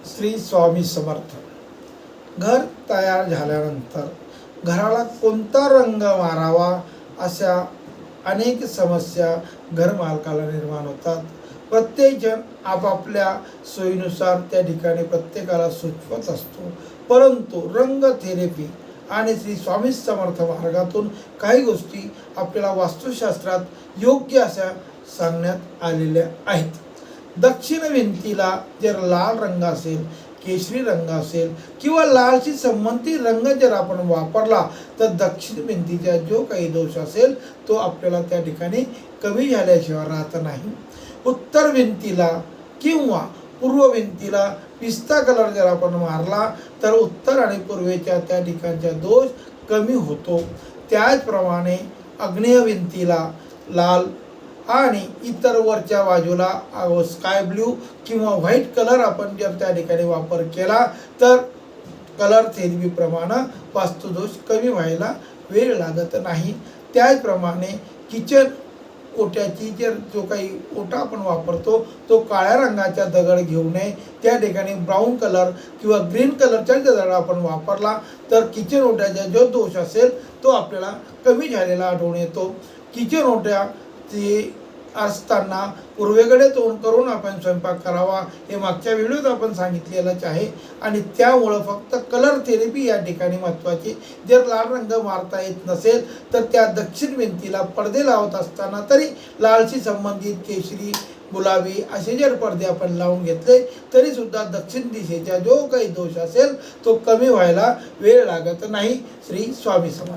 श्री स्वामी समर्थ. घर तयार झाल्यानंतर घराला कोणता रंग मारावा अशा अनेक समस्या घरमालकाला निर्माण होतात. प्रत्येकजण आपापल्या सोयीनुसार त्या ठिकाणी प्रत्येकाला सुचवत असतो, परंतु रंग थेरपी आणि श्री स्वामी समर्थ मार्गातून काही गोष्टी आपल्याला वास्तुशास्त्रात योग्य अशा सांगण्यात आलेल्या आहेत. दक्षिण भिंतीला जर लाल रंग असेल, केशरी रंग असेल किंवा लालशी संबंधित रंग जर आपण वापरला तर दक्षिण भिंतीचा जो काही दोष असेल तो आपल्याला त्या ठिकाणी कमी झाल्याशिवाय राहत नाही. उत्तर भिंतीला किंवा पूर्व भिंतीला पिस्ता कलर जर आपण मारला तर उत्तर आणि पूर्वेच्या त्या ठिकाणचा दोष कमी होतो. त्याचप्रमाणे आग्नेय भिंतीला लाल आणि इतर वरच्या बाजूला स्काय ब्ल्यू किंवा व्हाईट कलर आपण जर त्या ठिकाणी वापर केला तर कलर थेरपीप्रमाणे वास्तुदोष कमी व्हायला वेळ लागत नाही. त्याचप्रमाणे किचन ओट्याची जर जो काही ओटा आपण वापरतो तो काळ्या रंगाचा दगड घेऊ नये. त्या ठिकाणी ब्राऊन कलर किंवा ग्रीन कलरचा दगड आपण वापरला तर किचन ओट्याचा जो दोष असेल तो आपल्याला कमी झालेला आढळून येतो. किचन ओट्या ते असताना पूर्वेकडे तोंड करून आपण स्वयंपाक करावा हे मागच्या व्हिडिओत आपण सांगितलेलंच आहे. आणि त्यामुळं फक्त कलर थेरपी या ठिकाणी महत्त्वाची. जर लाल रंग मारता येत नसेल तर त्या दक्षिण भिंतीला पडदे लावत असताना तरी लालशी संबंधित केशरी, गुलाबी असे जर पडदे आपण लावून घेतले तरी सुद्धा दक्षिण दिशेचा जो काही दोष असेल तो कमी व्हायला वेळ लागत नाही. श्री स्वामी समर्थ.